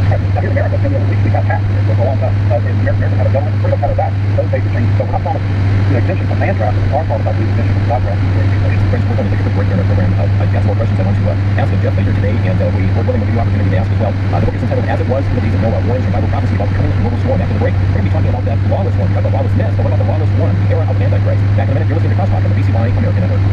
Now, here in America, at least we've had taxes for a long time. In America had a government, pretty much had a tax. Those days have changed. So we're not talking exemption from land traffic. Our part about the exemption from stock traffic. Friends, we're going to take a quick break here in our program. I've got some more questions I want to ask of Jeff later today, and we're willing to give you opportunity to ask as well. The book is entitled As It Was in the Days of Noah, Warnings from Bible Prophecy About the Coming Global Storm. After the break, we're going to be talking about that lawless one, the lawlessness, but what about the lawless one, the era of Antichrist? Back in a minute, you're listening to Crosstalk on the BCY American Network.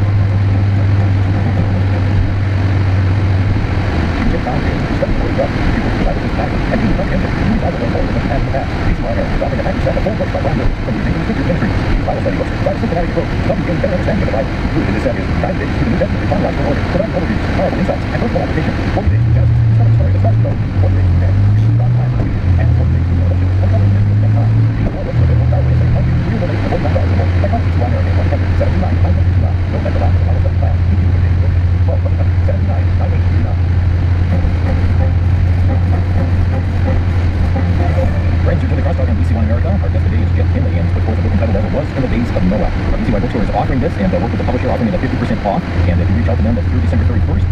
And work with the publisher, offering it at 50% off. And if you reach out to them, that's through December 31st.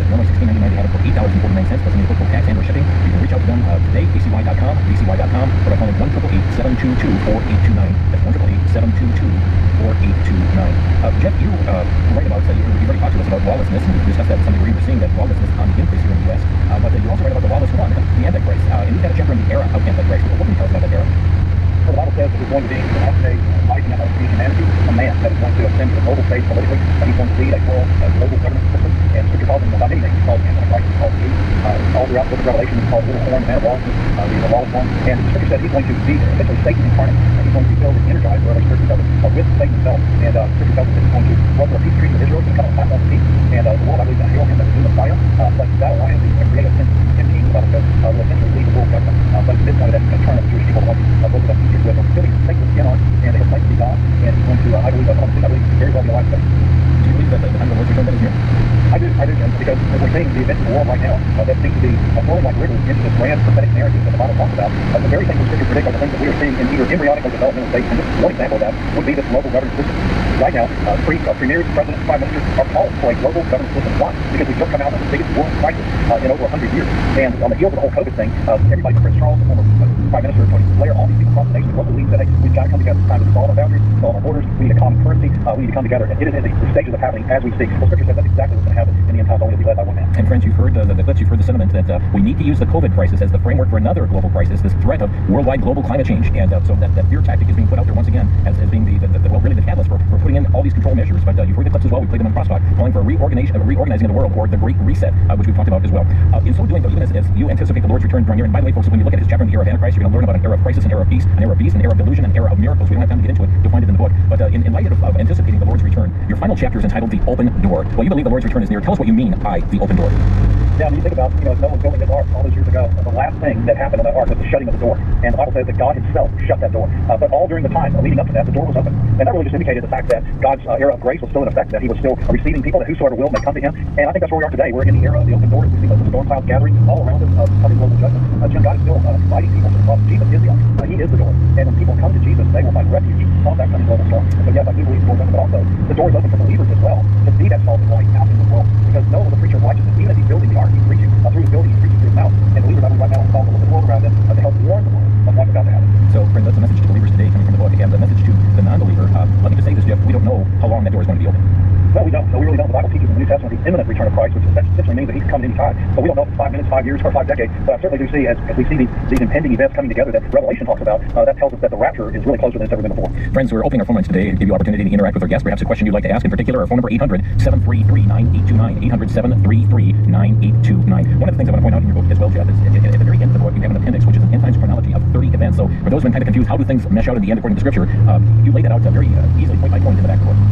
Normally $16.99, they have it for $8.49 plus any applicable tax and or shipping. You can reach out to them today, bcy.com, or by calling 1-888-722-4829. That's 1-888-722-4829. Jeff, you write about, you've already talked to us about lawlessness, and we discussed that to some degree. We're seeing that lawlessness on the increase here in the U.S. But you also write about the lawless one, the Antichrist. And you've got a chapter on the era of Antichrist. What can you tell us about that era? So the Bible says that there's going to be, in the last days, rising up of humanity, a man that is going to ascend to the global stage politically, and he's going to lead a global government system. And Scripture calls him, by many names, called Antichrist, it's called Beast. All throughout the book of Revelation, it's called Little Horn, the man of lawlessness, the lawless one. And the Scripture said he's going to be essentially Satan incarnate, and he's going to be filled and energized, wherever Scripture tells us, with Satan himself. And Scripture tells us that he's going to welcome a peace treaty with Israel, he's going to come on a platform of peace, and the world, I believe, is going to hail him as the new Messiah. But that alliance, the creative temptation, the Bible says, will essentially lead the world government. But it's this guy that's going to turn up the Jewish people, like both of them featured with, filling Satan with skin on, and he'll claim to be God, and he's going to, I believe, very well be alive today. Do you believe that the time of the Lord's return that is here? I do, because we're seeing the events of the world right now that seem to be flowing like rivers into this grand prophetic narrative that the Bible talks about. The very things that Scripture predict are the things that we are seeing in either embryonic or developmental stages. And just one example of that would be this global government system. Right now, premiers, presidents, prime ministers are called for a global government system. Why? Because we've just come out of the biggest world crisis in over 100 years. And on the heels of the whole COVID thing, everybody from Prince Charles, the former Prime Minister, Tony Blair, all these people across the nation, local leaders said, hey, we've got to come together. It's time to solve our boundaries, solve our borders. We need a common currency. We need to come together. And it is the stages of happening as we speak. Well, Scripture says that's exactly what's going to happen in the end times, only to be led by one man. And friends, you've heard the clips, you've heard the sentiment that we need to use the COVID crisis as the framework for another global crisis, this threat of worldwide global climate change. And so that fear tactic is being put out there once again as being really the catalyst for putting in all these control measures. But you've heard the clips as well. We played them on Crosstalk, calling for a reorganizing of the world, or the Great Reset, which we've talked about as well. In so doing, though, even as you anticipate the Lord's return drawing near, and by the way, folks, when you look at his chapter on the era of Antichrist, you're going to learn about an era of crisis, an era of peace, an era of beast, an era of delusion, an era of miracles. We don't have time to get into it. You'll find it in the book. But in light of anticipating the Lord's return, your final chapter is entitled The Open Door. Well, you believe the Lord's return is near. Tell us what you mean by the open door. Yeah, when you think about, as Noah was building this ark all those years ago, the last thing that happened on that ark was the shutting of the door. And the Bible says that God himself shut that door. But all during the time leading up to that, the door was open. And that really just indicated the fact that God's era of grace was still in effect, that he was still receiving people, that whosoever will may come to him. And I think that's where we are today. We're in the era of the open door. We see the storm clouds gathering all around us, coming global judgment. Jim, God is still inviting people to the cross. Jesus is the ark. He is the door. And when people come to Jesus, they will find refuge from that coming global storm. And so yes, I do believe the door's open, but also the door is open for believers as well to be that salt and light out in the world. Because Noah was a preacher of righteousness. Even as he's building the ark, he's preaching through his building, he's preaching through his mouth. And believers, I believe right now, are called to look at the world around them to help warn the world of what's about to happen. So, friends, that's the message to believers today coming from the book, and the message to the non-believer. Let me just say this, Jeff, we don't know how long that door is going to be open. No, we don't. No, we really don't. The Bible teaches in the New Testament the imminent return of Christ, which essentially means that he's coming any time. So we don't know if it's 5 minutes, 5 years, or 5 decades. But I certainly do see, as we see these impending events coming together that Revelation talks about, that tells us that the rapture is really closer than it's ever been before. Friends, we're opening our phone lines today to give you opportunity to interact with our guests. Perhaps a question you'd like to ask in particular. Our phone number 800-733-9829. 800-733-9829. One of the things I want to point out in your book as well, Jeff, is at the very end of the book, you have an appendix, which is an end times chronology of 30 events. So for those who are kind of confused, how do things mesh out in the end according to Scripture? You laid that out very easily, point by point, in the back of the book.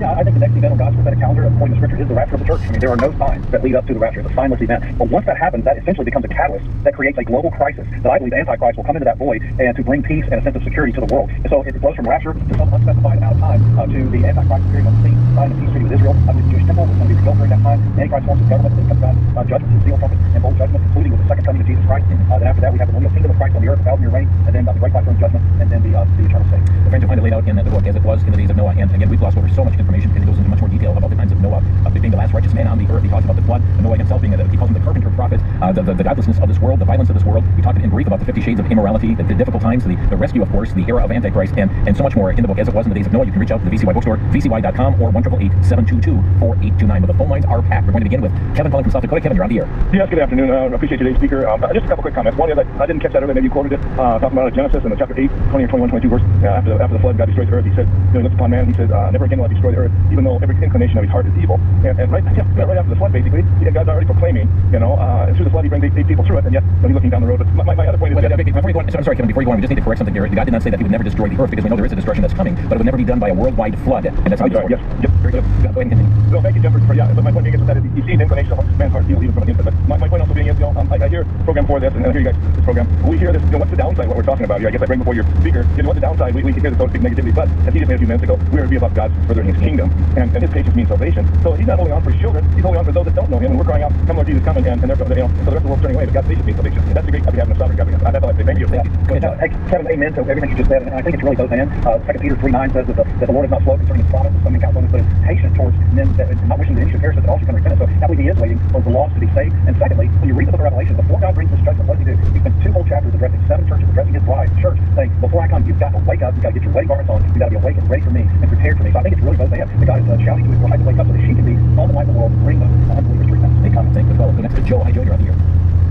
Yeah, I think the next event on God's prophetic calendar, according to Scripture, is the rapture of the church. I mean, there are no signs that lead up to the rapture. It's a signless event. But once that happens, that essentially becomes a catalyst that creates a global crisis that I believe the Antichrist will come into that void and to bring peace and a sense of security to the world. And so it goes from rapture to some unspecified amount of time to the Antichrist appearing on the scene, signing a peace treaty with Israel. The Jewish temple is going to be rebuilt during that time. The Antichrist forms his government. Then comes down judgments and seal trumpets and bowl judgments, including with the second coming of Jesus Christ. Then after that, we have the millennial kingdom of Christ on the earth, 1,000-year reign, and then the great white throne judgment, and then the eternal state. The friends, you'll find it laid out in the book as it was in the days of Noah. And again, we've glossed over so much information, and it goes into much more detail about the times of Noah being the last righteous man on the earth. He talks about the flood, Noah himself being, he calls him the carpenter prophet, the godlessness of this world, the violence of this world. We talked in brief about the 50 shades of immorality, the difficult times, the rescue, of course, the era of Antichrist, and so much more in the book. As it was in the days of Noah, you can reach out to the VCY bookstore, vcy.com, or 1-888-722-4829. But the phone lines are packed. We're going to begin with Kevin calling from South Dakota. Kevin, you're on the air. Yes, good afternoon. I appreciate today's speaker. Just a couple quick comments. One is I didn't catch that earlier. Maybe you quoted it, talking about Genesis in the chapter 8, 20 or 21, 22 verse. After the flood, God destroyed the earth. He said, he looked upon man. He said, never again will I destroy the earth, even though every inclination of his heart is evil. And right after the flood, basically, God's already proclaiming, through the flood, he brings 8 people through it, and yet when he's looking down the road. But my other point is, before you go on, I'm sorry, Kevin. Before you go on, we just need to correct something here. God did not say that he would never destroy the earth, because we know there is a destruction that's coming, but it would never be done by a worldwide flood. And that's how yes. Very good. Go ahead and continue. So thank you, Jeff, but my point being is that you see the inclination of man's heart evil even from the inside. But my point also being is, I hear program for this, and I hear you guys this program. We hear this. What's the downside? What we're talking about here? I guess I bring before your speaker. What's the downside? We hear the so to speak negativity, but as he just made a few minutes ago, we're be about God's furthering His kingdom, and His patience means salvation. So He's not only on for His children, He's only on for those that don't know Him, and we're crying out, "Come, Lord Jesus, come!" And they're, so the rest of the world's turning away. But God's patience means salvation. And that's the great we have in the sovereign God. That's all I say. Thank you. Kevin, amen to everything you just said, and I think it's really both and. 2 Peter 3:9 says that the Lord is not slow concerning His promise, as some men count slowness, but is patient towards men, that not wishing that any should perish, but that all should come to repentance. So that way He is waiting for the lost to be saved. And secondly, when you read the book of Revelation, before God brings this judgment, what does He do? He spends 2 whole chapters addressing 7 churches, addressing His bride, the church, saying, before I come, you've got to wake up, you've got to get your wedding garments on, you've got to be awake and ready for me and prepared for me. So I think it's really both and. The God is shouting to His bride to wake up so that she can be all the light of the world, bring the unbelievers to repentance. Hey, comment, thank you as well. Go next to Joe. Hi, Joe, you're on the air.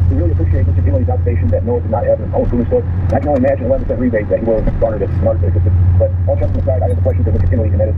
We really appreciate Mr. Gilley's observation that Noah did not have an own foolish book. I can only imagine 11% rebate that he will have garnered at smart business. But all joking aside, I have a question to Mr. Gilley, and that is,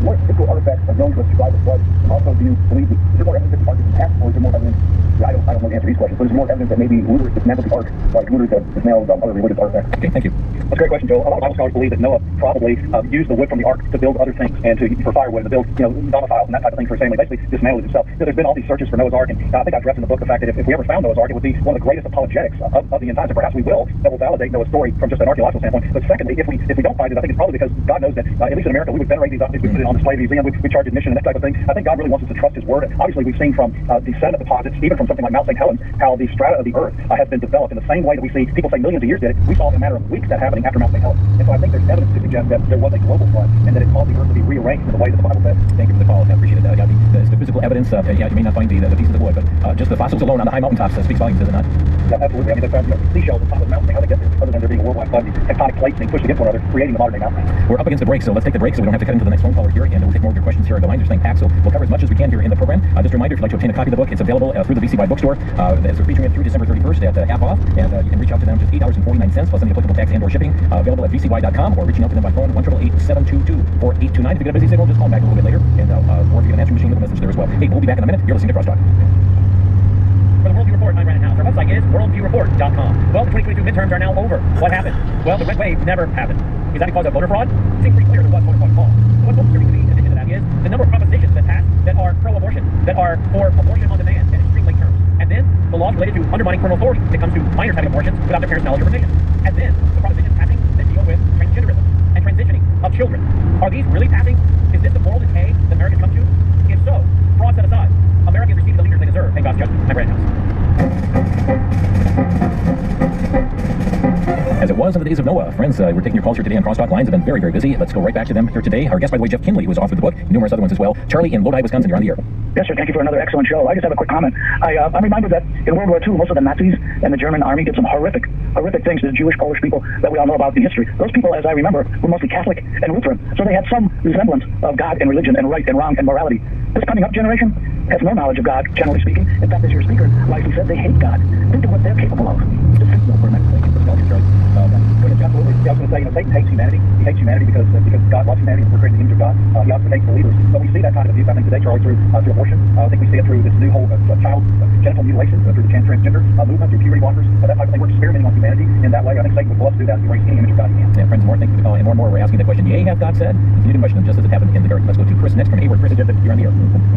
what physical artifacts are known to us to survive the flood? And also, do you believe, is there more evidence that the ark is intact, or is there more evidence, I don't know the answer to these questions, but is there more evidence that maybe Luther dismantled the ark, like Luther dismantled other religious artifacts? Okay, thank you. That's a great question, Joe. A lot of Bible scholars believe that Noah probably used the wood from the ark to build other things, and for firewood, to build, domiciles and that type of thing for his family. Basically, dismantled it himself. There's been all these searches for Noah's ark, and I think I addressed in the book the fact that if we ever found Noah's ark, it would be one of the greatest apologetics of the end times, and perhaps we will, that will validate Noah's story from just an archaeological standpoint. But secondly, if we don't find it, I think it's probably because God knows that, at least in America, we would venerate these objects, we put it on display at the museum, we charge admission and that type of thing. I think God really wants us to trust His word. Obviously, we've seen from the sediment deposits, even from something like Mount St. Helens, how the strata of the earth has been developed in the same way that we see people say millions of years did it. We saw in a matter of weeks that happening after Mount St. Helens. And so I think there's evidence to suggest that there was a global flood and that it caused the earth to be rearranged in the way that the Bible says. Thank you for the call. I appreciate it. The physical evidence, you may not find the pieces of wood, but just the fossils alone on the high mountaintops speaks volumes, does it not? Yeah, absolutely. I mean, there's seashells on top of the mountain. How they get there, other than there being a worldwide flood, these tectonic plates being pushed against one another, creating the modern day mountain. We're up against the break, so let's take the break so we don't have to cut into the next phone caller here, and we'll take more of your questions here. The lines are staying packed, so we'll cover as much as we can here in the program. Just a reminder, if you'd like to obtain a copy of the book, it's available through the VCY bookstore. As they're featuring it through December 31st at half off, and you can reach out to them just $8.49 plus any applicable tax and/or shipping. Available at vcy.com or reaching out to them by phone 1-888-722-4829. If you get a busy signal, just call back a little bit later, and or if you get an answering machine, leave a message there as well. Hey, we'll be back in a minute. You're listening to Crosstalk. For the Worldview Report, I'm Brandon House. Our website is worldviewreport.com. Well, the 2022 midterms are now over. What happened? Well, the red wave never happened. Is that because of voter fraud? It seems pretty clear there was voter fraud involved. So what folks are going to be in addition to that is the number of propositions that passed that are pro-abortion, that are for abortion on demand in extreme late terms. And then the laws related to undermining criminal authority when it comes to minors having abortions without their parents' knowledge or permission. And then the propositions passing that deal with transgenderism and transitioning of children. Are these really passing? Is this the moral decay that Americans come to? If so, fraud set aside, Americans receive the leaders they deserve in God's judgment. I'm Brandon House. As it was in the days of Noah. Friends, we're taking your calls here today on Crosstalk. Lines have been very, very busy. Let's go right back to them here today. Our guest, by the way, Jeff Kinley, who has authored the book, numerous other ones as well. Charlie in Lodi, Wisconsin, you're on the air. Yes, sir. Thank you for another excellent show. I just have a quick comment. I'm reminded that in World War II, most of the Nazis and the German army did some horrific things to the Jewish, Polish people that we all know about in history. Those people, as I remember, were mostly Catholic and Lutheran, so they had some resemblance of God and religion and right and wrong and morality. This coming up generation has no knowledge of God, generally speaking. In fact, as your speaker wisely said, they hate God. Think of what they're capable of. Just think for a minute. Thank you for the scholarship, Charlie. Absolutely. Yeah, I was going to say, Satan hates humanity. He hates humanity because God loves humanity and we're created in the image of God. He also hates believers. But we see that kind of abuse, I think, today, Charlie, through abortion. I think we see it through this new whole child genital mutilation, through the transgender movement, through puberty blockers, that type of thing. We're experimenting on humanity in that way. I think Satan would love to do that and erase any image of God he can. Yeah, friends, thanks for the call. And more we're asking the question, yea, hath God said? Continue to question them just as it happened in the garden. Let's go to Chris next from Hayward. Chris, you're on the air.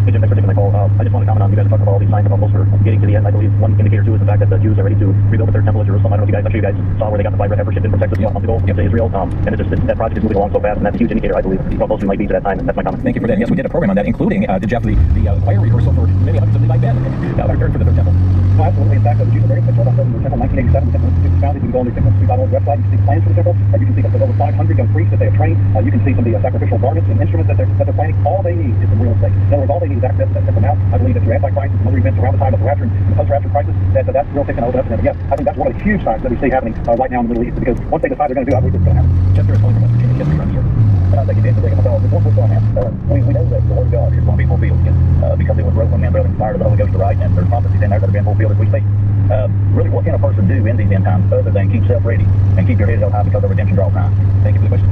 Hey, Jim, thanks for taking my call. I just want to comment on you guys are talking about all these signs of almost getting to the end. I believe one indicator, too, is the fact that the Jews are ready to rebuild the third temple at Jerusalem. I don't know if you guys, I'm sure you guys saw where they got the 5 red heifer shipped in from Texas a month ago. Yesterday Israel, and it's just that project is moving along so fast, and that's a huge indicator, I believe, of what those two might be to that time. And that's my comment. Thank you for that. Yes, we did a program on that, including Jeff, the choir rehearsal for many hundreds of Levi Ben, preparing for the third temple. Oh, absolutely. In fact, the Jews are very successful building the temple in 1987. The temple was founded. You can go on the temple.org website. You can see the plans for the temple. You can see that there's over 500 young priests that they have trained. You can see some of the sacrificial garments and instruments that they're planning. All they need is some real estate. In other words, all they need is access to that temple now. I believe that through Antichrist and other events around the time of the rapture and the post-rapture crisis, that real estate can open up. And again, I think that's one of the huge signs that we see happening right now in the Middle East, because once they decide they're going to do it, I believe it's going to happen. Chester is calling from West Virginia. Chester, you're on the air. Thank you, Dan, for bringing us on. Before we go on that, we know that the Word of God is going to be fulfilled again, because it was wrote when men were inspired of the Holy Ghost to write, and there's prophecies in there that are being fulfilled as we speak. Really, what can a person do in these end times other than keep self ready and keep your head held high because of redemption draws nigh? Thank you for the question.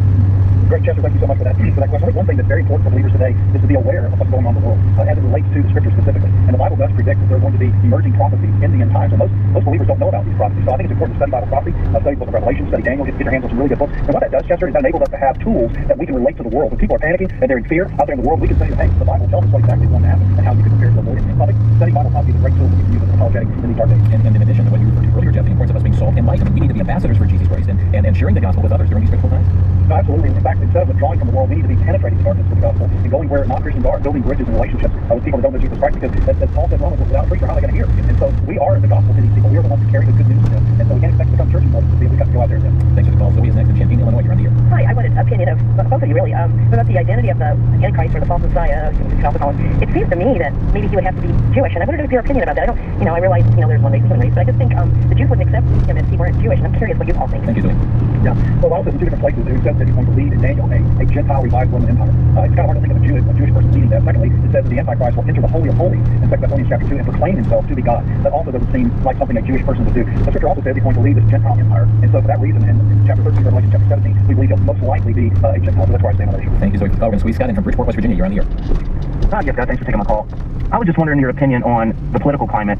Great, Chester. Thank you so much for that question. I think one thing that's very important for believers today is to be aware of what's going on in the world as it relates to the Scripture specifically. And the Bible does predict that there are going to be emerging prophecies in the end times, and most believers don't know about these prophecies. So I think it's important to study Bible prophecy, study the book of Revelation, study Daniel, get your hands on some really good books. And what that does, Chester, is that enables us to have tools that we can relate to the world. When people are panicking and they're in fear out there in the world, we can say, hey, the Bible tells us what exactly is going to happen and how you can prepare to avoid it. And so I think studying Bible prophecy is a great tool that we can use as an apologetic in these dark days. And in addition to what you referred to earlier, Jeff, the importance of us being salt and light. I mean, we need to be ambassadors for Jesus Christ and sharing the gospel with others during these critical times. No, absolutely. In fact, instead of withdrawing from the world, we need to be penetrating the darkness with the gospel and going where non-Christians are, building bridges and relationships with people that don't know Jesus Christ. Because as Paul said in Romans, without a preacher, how are they going to hear? And so we are the gospel to these people. We are the ones who carry the good news to them. And so we can't expect to become church employees. We have to go out there and Thanks for the call. Zoe is next in Champaign, Illinois. You're on the air. Hi, I wanted an opinion of both of you, really, about the identity of the Antichrist or the false Messiah, you can also call him. It seems to me that maybe he would have to be Jewish, and I wondered if your opinion about that. I realize, there's one race and human race, but I just think the Jews wouldn't accept him if he weren't Jewish, and I'm curious what you all think. Thank you, Zoe. Yeah. Well, also in two different places, it says that he's going to lead in Daniel a Gentile revived Roman Empire. It's kind of hard to think of a Jewish person leading that. Secondly, it says that the Antichrist will enter the Holy of Holies in 2 Thessalonians chapter 2 and proclaim himself to be God. That also doesn't seem like something a Jewish person would do. The Scripture also says he's going to lead this Gentile empire, and so for that reason, in chapter 13, Revelation chapter 17, we believe he'll most likely be a Gentile. So that's why I stand on that issue. Thank you, Zoe. We're going to squeeze Scott in from Bridgeport, West Virginia. You're on the air. Hi, yes, Scott. Thanks for taking my call. I was just wondering your opinion on the political climate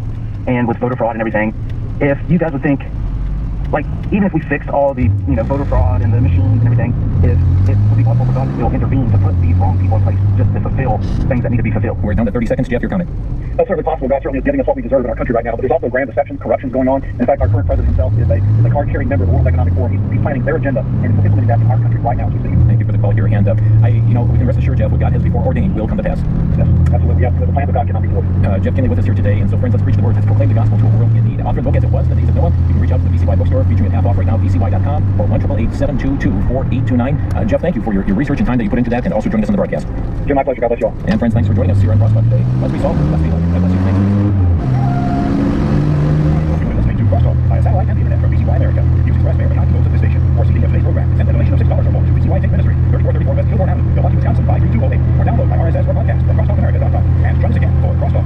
and with voter fraud and everything. If you guys would think, even if we fixed all the, voter fraud and the machines and everything, if it would be possible for God to still intervene to put these wrong people in place just to fulfill things that need to be fulfilled. We're down to 30 seconds. Jeff, your comment. That's certainly possible. God certainly is giving us what we deserve in our country right now, but there's also grand deception, corruption going on. In fact, our current president himself is a card-carrying member of the World Economic Forum. He's planning their agenda and implementing that in our country right now as we speak. Thank you for the call here. And we can rest assured, Jeff, what God has before ordained will come to pass. Yes, absolutely. Yes, the plans of God cannot be thwarted. Jeff Kinley with us here today. And so, friends, let's preach the word. Let's proclaim the gospel to a world in need. Author of the book, as it was, The Days of Noah. You can reach out to the VCY bookstore, featuring it half off right now, vcy.com, or 1-888-722-4829. Jeff, thank you for your research and time that you put into that, and also joining us on the broadcast. Jim, my pleasure. God bless you all. And friends, thanks for joining us here on Crosstalk today. Let's be salt. Let's be light. God bless you. Thank you. You're listening to Crosstalk via satellite and the internet from VCY America. Use Express Fare behind the nose of this station. For seeking of today's program, send a donation of $6 or more to VCY Take Ministry, 3434 West Kilbourne Avenue, Milwaukee, Wisconsin, 53208, or download my RSS web podcast at crosstalkamerica.com. And join us again for Crosstalk.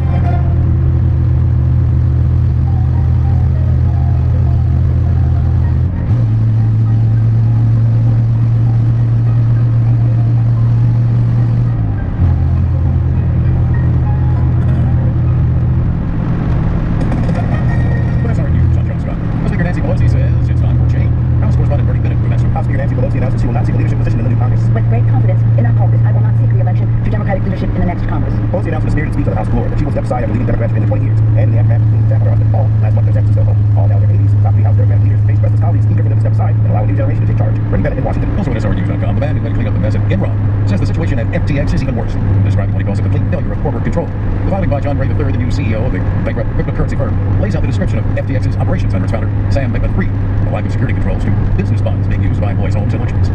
Pelosi announced in a spirited speech on the House floor that she will step aside after leading Democrats for 20 years. And in the aftermath, Democrats Ross Paul last month in San Francisco. All now in their 80s, top 3 House Democratic leaders face President's colleagues eager for them to step aside and allow a new generation to take charge. Brendan Bennett in Washington. Also at SRNews.com, the man who led to clean up the mess at Enron says the situation at FTX is even worse, describing what he calls a complete failure of corporate control. The filing by John Ray III, the new CEO of the bankrupt cryptocurrency firm, lays out the description of FTX's operations under its founder, Sam Bankman-Fried, the lack of security controls to business funds being used by employees' homes and luxuries.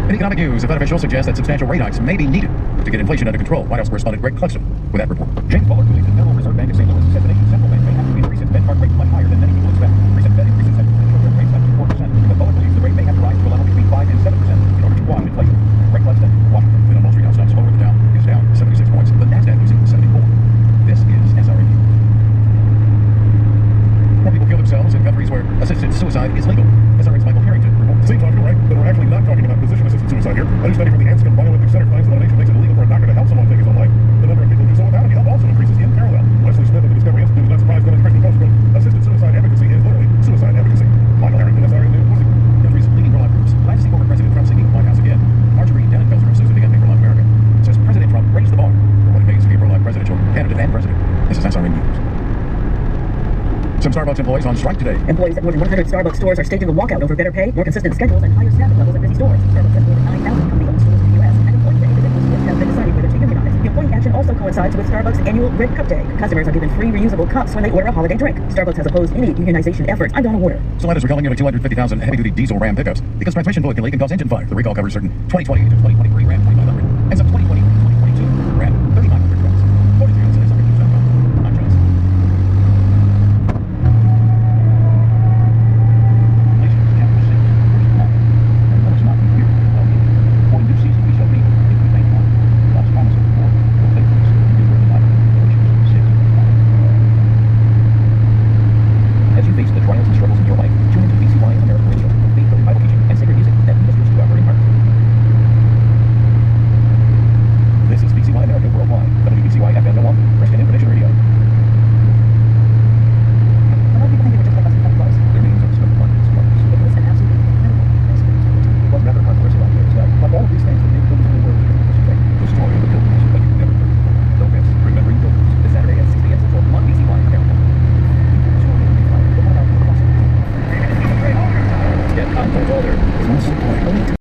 In economic news, the Fed officials suggest that substantial rate hikes may be needed to get inflation under control. White House correspondent Greg Clugston with that report. James Bullard, who leads the Federal Reserve Bank of St. Louis, said the nation's central bank may have to increase its benchmark rate much higher than many people expect. Recent Fed increases have pushed short-term rates up to 4%, but Bullard believes the rate may have to rise to a level between 5 and 7% in order to quell inflation. Greg Clugston, Washington. And on Wall Street, House stocks lower. The Dow is down 76 points. The Nasdaq losing 74. This is SRN. More people kill themselves in countries where assisted suicide is legal. SRN's Michael Harrington reports. Seems logical, right? But we're actually not talking about physician-assisted suicide here. A new study from the Anscombe Bioethics Center finds that a nation makes it illegal for a doctor to help someone take his own life. The number of people who do so without any help also increases in parallel. Wesley Smith of the Discovery Institute is not surprised that in the Post wrote, assisted suicide advocacy is literally suicide advocacy. Michael Harrington, SRN News. Country's leading pro-life groups. Glad to see former President Trump seeking the White House again. Marjorie Dannenfelser of Susan B. Anthony for Life America says President Trump raised the bar for what it means to be a pro-life presidential candidate and president. This is SRN News. Some Starbucks employees on strike today. Employees at more than 100 Starbucks stores are staging a walkout over better pay, more consistent schedules, and higher staffing levels at busy stores. Starbucks has more than 9,000 company-owned stores in the U.S., and employees at individual stores have been deciding whether to unionize. The employee action also coincides with Starbucks' annual Red Cup Day. Customers are given free reusable cups when they order a holiday drink. Starbucks has opposed any unionization efforts. I'm Donna Warner. Stellantis recalling nearly 250,000 heavy-duty diesel Ram pickups because transmission fluid can leak and cause engine fire. The recall covers certain 2020 to 2023 Ram 2500 and some 2020 to 2022 Ram 3500 trucks. 43 ounces at SRNews.com. I'm Travis. As you face the trials and struggles in your life, tune into BCY American Radio, faith-filled Bible teaching, and sacred music that ministers to our very heart. This is BCY America Worldwide, WBCY FM Milwaukee, Christian Information Radio. A lot of people think they were just like us in clothes. Their names are Smith One, Smart, It was an absolutely incredible place. It was rather controversial out here as well. But all of these things that they put into the word of Christian faith, the story of the pilgrims like you've never heard before. Don't miss Remembering Pilgrims, this Saturday at 6 p.m. Central on BCY America. Yeah, I'm older.